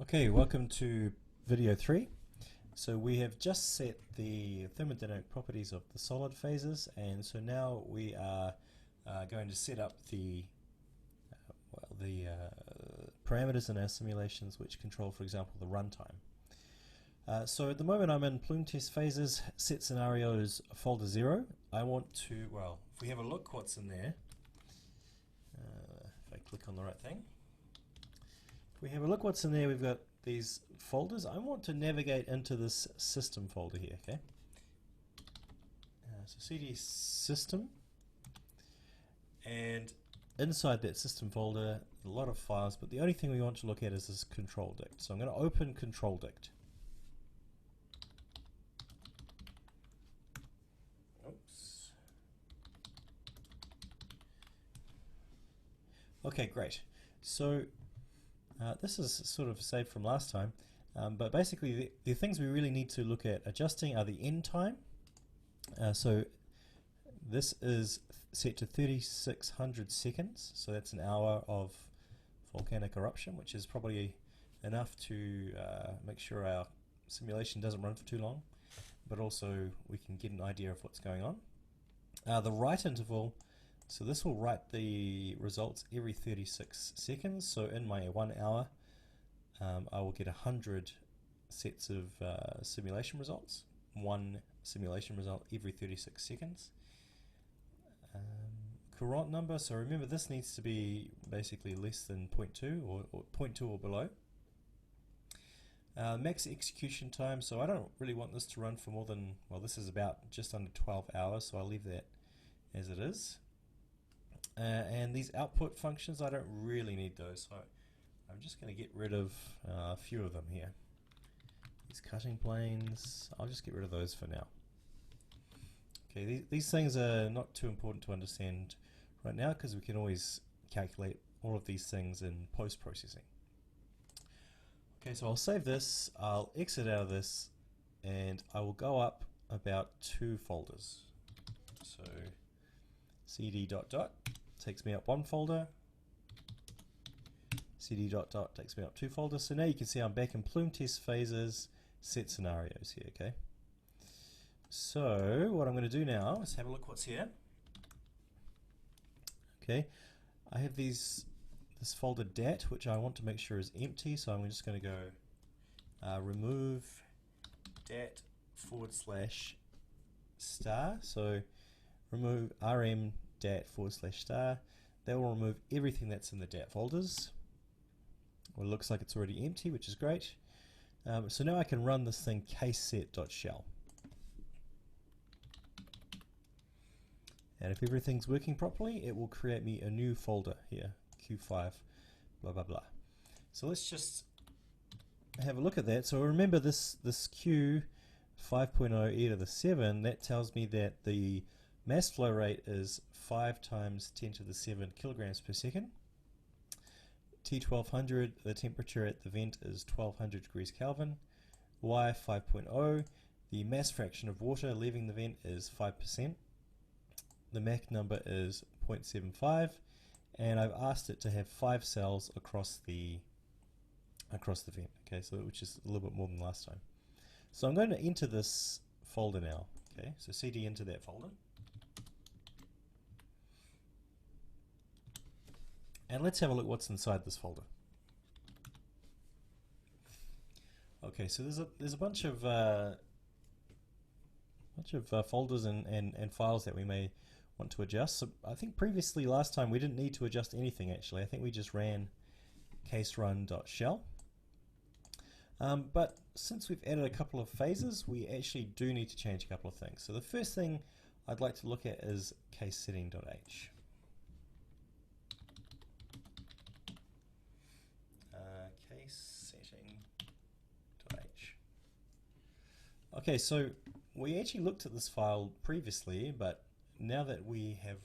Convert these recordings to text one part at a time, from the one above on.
Okay, welcome to video 3. So we have just set the thermodynamic properties of the solid phases, and so now we are going to set up the parameters in our simulations which control, for example, the runtime. So at the moment I'm in plume test phases, set scenarios folder 0. I want to, well, if we have a look what's in there, if I click on the right thing, if we have a look what's in there, we've got these folders. I want to navigate into this system folder here, okay? So cd system, and inside that system folder, a lot of files, but the only thing we want to look at is this control dict. So I'm going to open control dict. Oops. Okay, great. So this is sort of saved from last time, but basically the things we really need to look at adjusting are the end time. So this is set to 3600 seconds, so that's an hour of volcanic eruption, which is probably enough to make sure our simulation doesn't run for too long, but also we can get an idea of what's going on. The write interval, so this will write the results every 36 seconds, so in my 1 hour I will get 100 sets of simulation results, one simulation result every 36 seconds. Courant number, so remember this needs to be basically less than 0.2 or 0.2 or below. Max execution time, so I don't really want this to run for more than, well, this is about just under 12 hours, so I'll leave that as it is. And these output functions, I don't really need those, so I'm just going to get rid of a few of them here. These cutting planes, I'll just get rid of those for now. Okay, these things are not too important to understand right now because we can always calculate all of these things in post-processing. Okay, so I'll save this, I'll exit out of this, and I will go up about 2 folders. So cd ... takes me up 1 folder, cd ... takes me up 2 folders. So now you can see I'm back in plume test phases, set scenarios here, okay? So what I'm going to do now is have a look what's here. Okay, I have this folder dat, which I want to make sure is empty, so I'm just going to go remove dat / star, so remove rm dat / star. That will remove everything that's in the dat folders. Well, it looks like it's already empty, which is great. So now I can run this thing caseset.shell. And if everything's working properly, it will create me a new folder here, Q5, blah, blah, blah. So let's just have a look at that. So remember this Q 5.0 e to the 7, that tells me that the mass flow rate is 5 times 10 to the 7 kilograms per second. T1200, the temperature at the vent is 1200 degrees Kelvin. Y 5.0, the mass fraction of water leaving the vent is 5%. The Mach number is 0.75, and I've asked it to have 5 cells across the vent. Okay, so which is a little bit more than last time. So I'm going to enter this folder now. Okay, so cd into that folder. And let's have a look what's inside this folder. Okay, so there's a bunch of folders and files that we may want to adjust. So I think previously last time we didn't need to adjust anything actually. I think we just ran caserun.shell. But since we've added a couple of phases, we actually do need to change a couple of things. So the first thing I'd like to look at is casesetting.h. Casesetting.h. Okay, so we actually looked at this file previously, but now that we have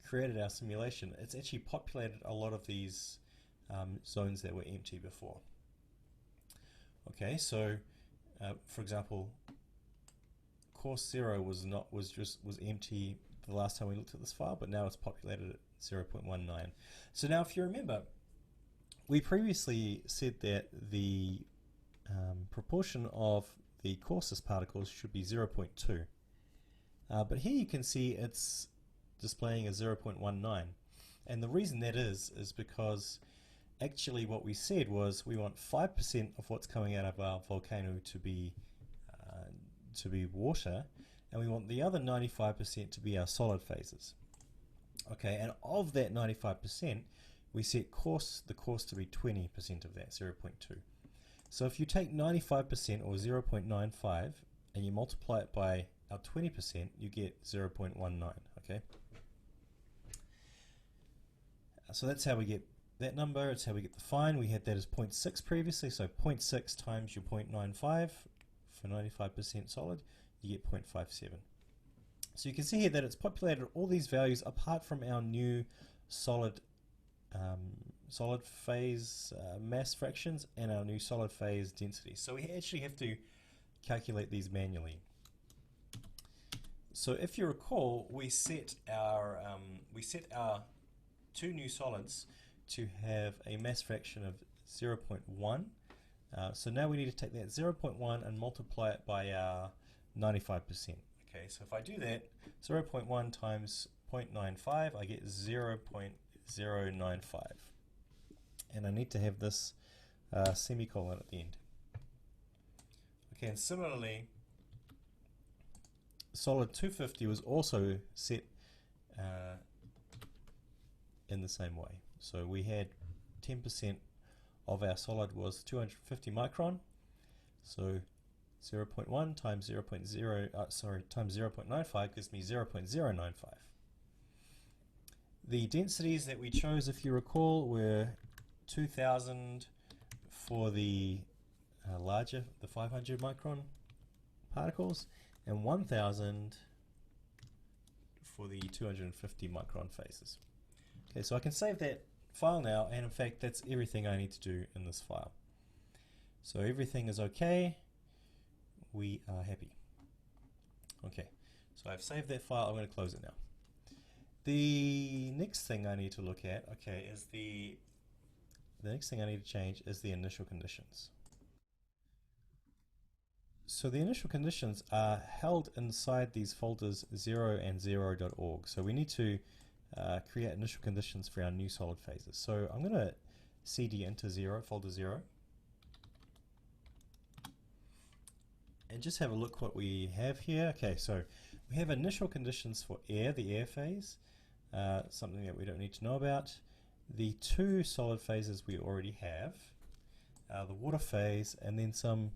created our simulation, it's actually populated a lot of these zones that were empty before. Okay, so for example, course 0 was empty the last time we looked at this file, but now it's populated at 0.19. So now if you remember, we previously said that the proportion of the coarsest particles should be 0.2. But here you can see it's displaying as 0.19. And the reason that is because actually what we said was we want 5% of what's coming out of our volcano to be water, and we want the other 95% to be our solid phases. Okay, and of that 95%, we set the coarse to be 20% of that, 0.2. So if you take 95% or 0.95 and you multiply it by our 20%, you get 0.19, okay? So that's how we get that number. It's how we get the fine. We had that as 0.6 previously, so 0.6 times your 0.95 for 95% solid, you get 0.57. So you can see here that it's populated all these values apart from our new solid phase mass fractions and our new solid phase density. So we actually have to calculate these manually. So if you recall, we set our two new solids to have a mass fraction of 0.1. So now we need to take that 0.1 and multiply it by our 95%. Okay, so if I do that, 0.1 times 0.95, I get 0.095. And I need to have this semicolon at the end. Okay, and similarly, solid 250 was also set in the same way. So we had 10% of our solid was 250 micron. So 0.1 times 0.95 gives me 0.095. The densities that we chose, if you recall, were 2000 for the larger, the 500 micron particles, and 1000 for the 250 micron phases. Okay, so I can save that file now, and in fact that's everything I need to do in this file. So everything is okay. We are happy. Okay, so I've saved that file. I'm going to close it now. The next thing I need to look at, okay, is the next thing I need to change is the initial conditions. So the initial conditions are held inside these folders 0 and 0.org. So we need to create initial conditions for our new solid phases. So I'm going to cd into 0, folder 0. And just have a look what we have here. Okay, so we have initial conditions for air, the air phase, something that we don't need to know about. The two solid phases we already have, the water phase, and then some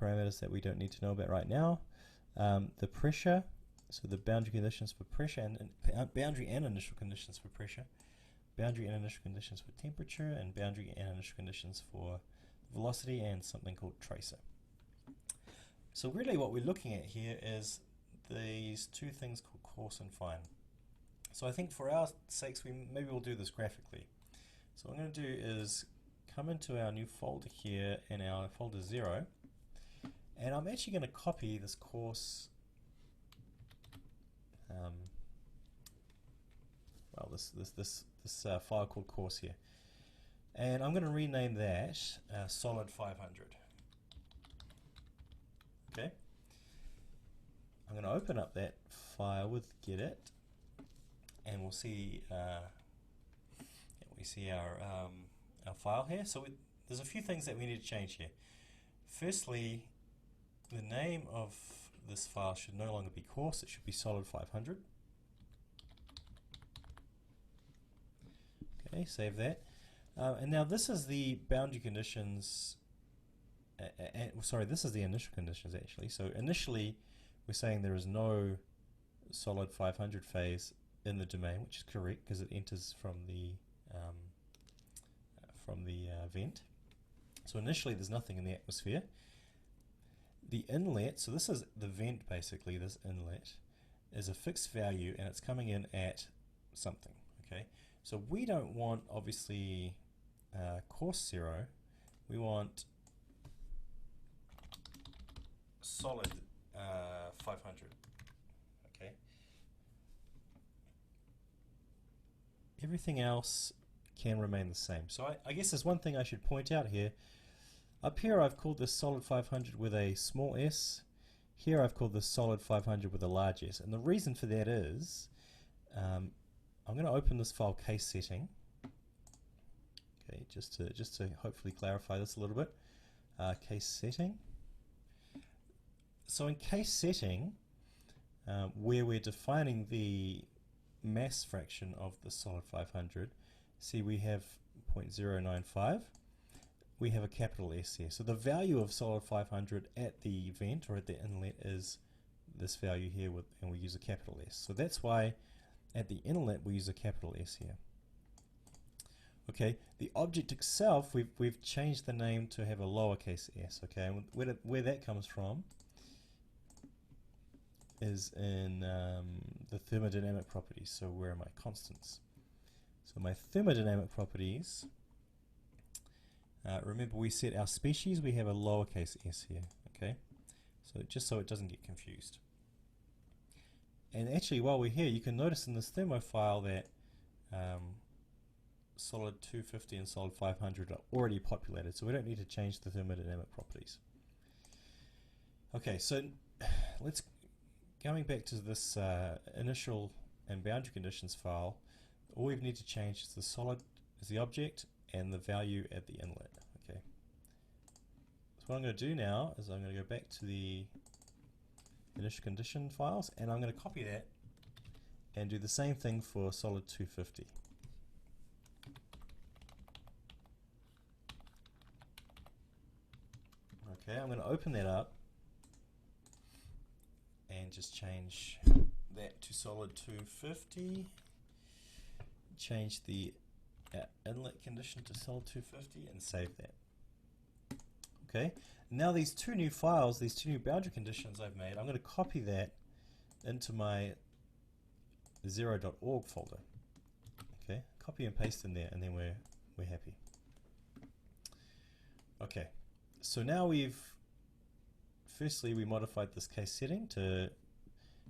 parameters that we don't need to know about right now. The pressure, so the boundary conditions for pressure, and boundary and initial conditions for pressure, boundary and initial conditions for temperature, and boundary and initial conditions for velocity, and something called tracer. So really what we're looking at here is these two things called coarse and fine. So I think for our sakes, maybe we'll do this graphically. So what I'm going to do is come into our new folder here in our folder 0, and I'm actually going to copy this coarse, this file called coarse here, and I'm going to rename that solid 500. Okay, I'm going to open up that file with gedit, and we'll see our file here. So there's a few things that we need to change here. Firstly, the name of this file should no longer be coarse, it should be solid 500. Okay, save that. And now this is the boundary conditions, sorry, this is the initial conditions actually. So initially we're saying there is no solid 500 phase in the domain, which is correct because it enters from the vent. So initially there's nothing in the atmosphere. The inlet, so this is the vent basically, this inlet is a fixed value and it's coming in at something, okay? So we don't want obviously coarse 0, we want solid 500, okay? Everything else can remain the same. So I guess there's one thing I should point out here. Up here I've called this solid 500 with a small s. Here I've called this solid 500 with a large s. And the reason for that is, I'm going to open this file case setting. Okay, just to hopefully clarify this a little bit. Case setting. So in case setting, where we're defining the mass fraction of the solid 500, see we have 0.095. We have a capital S here. So the value of solid 500 at the vent or at the inlet is this value here, and we use a capital S. So that's why at the inlet we use a capital S here. Okay, the object itself, we've changed the name to have a lowercase s. Okay, and where that comes from is in the thermodynamic properties. So where are my constants? So my thermodynamic properties, remember we set our species, we have a lowercase s here. Okay, so just so it doesn't get confused. And actually, while we're here, you can notice in this thermo file that solid 250 and solid 500 are already populated, so we don't need to change the thermodynamic properties. Okay, so going back to this initial and boundary conditions file, all we need to change is the solid is the object and the value at the inlet. Okay. So what I'm going to do now is I'm going to go back to the initial condition files, and I'm going to copy that and do the same thing for solid 250. Okay, I'm going to open that up and just change that to solid 250. Change the inlet condition to solid 250 and save that. Okay, now these two new files, these two new boundary conditions I've made, I'm going to copy that into my 0.org folder. Okay, copy and paste in there, and then we're happy. Okay, so now firstly we modified this case setting to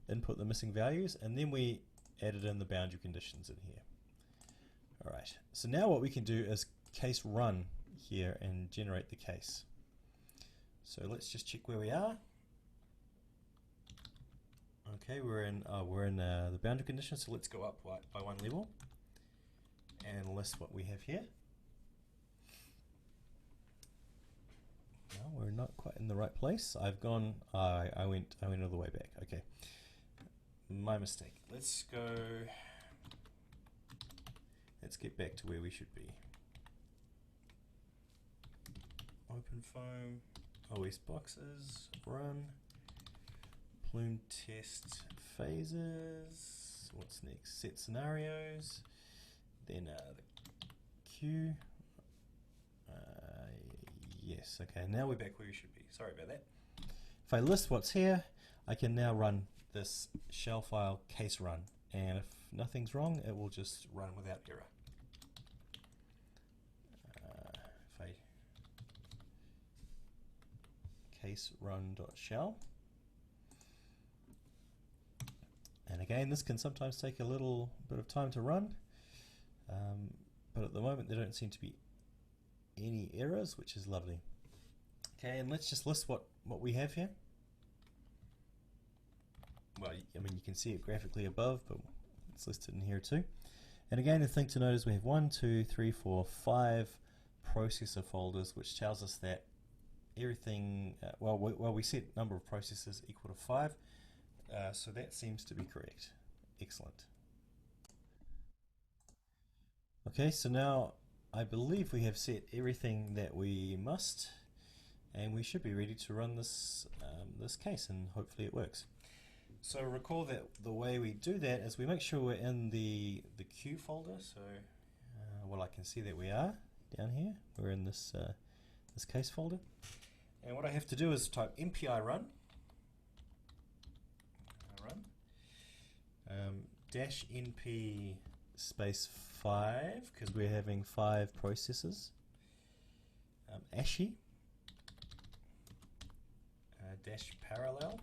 input the missing values, and then we added in the boundary conditions in here. Alright, so now what we can do is case run here and generate the case. So let's just check where we are. Okay, we're in the boundary conditions, so let's go up by one level and list what we have here. No, we're not quite in the right place. I've gone. I went all the way back. Okay, my mistake. Let's go. Let's get back to where we should be. Open foam, OS boxes, run, plume test phases. What's next? Set scenarios. Then the queue. Yes, okay, now we're back where we should be. Sorry about that. If I list what's here, I can now run this shell file case run, and if nothing's wrong, it will just run without error. If I case run.shell, and again, this can sometimes take a little bit of time to run, but at the moment there don't seem to be any errors, which is lovely. Okay, and let's just list what we have here. Well, I mean, you can see it graphically above, but it's listed in here too. And again, the thing to note is we have 1, 2, 3, 4, 5 processor folders, which tells us that everything, well, we set number of processors equal to 5, so that seems to be correct. Excellent. Okay, so now I believe we have set everything that we must, and we should be ready to run this this case, and hopefully it works. So recall that the way we do that is we make sure we're in the queue folder. So well, I can see that we are down here. We're in this this case folder, and what I have to do is type mpi run dash np space 5, because we're having 5 processors. Ashee dash parallel.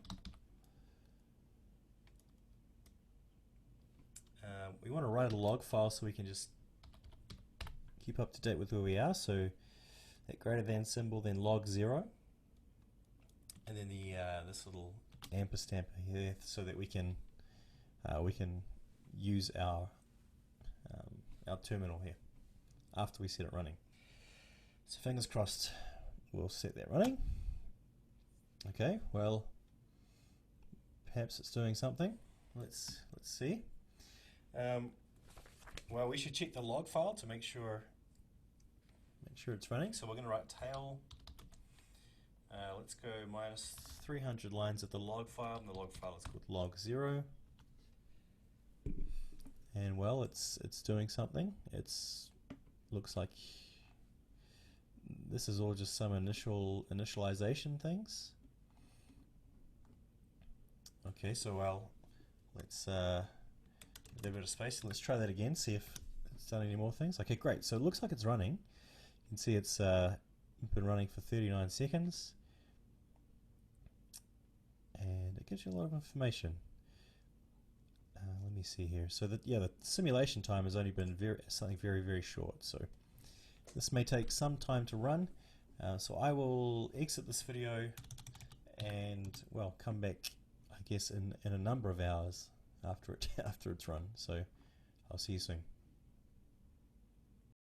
We want to write a log file so we can just keep up to date with where we are. So that greater than symbol, then log 0, and then the this little ampersand here, so that we can use our terminal here after we set it running. So fingers crossed, we'll set that running. Okay, well, perhaps it's doing something. Let's see. Well, we should check the log file to make sure it's running. So we're going to write tail. Let's go minus 300 lines of the log file, and the log file is called log 0. And well, it's doing something. Looks like this is all just some initialization things. Okay, so well, let's give it a bit of space. Let's try that again, see if it's done any more things. Okay, great. So it looks like it's running. You can see it's been running for 39 seconds. And it gives you a lot of information. Let me see here. So that, yeah, the simulation time has only been something very, very short. So this may take some time to run. So I will exit this video and, well, come back, I guess, in a number of hours after it's run. So I'll see you soon.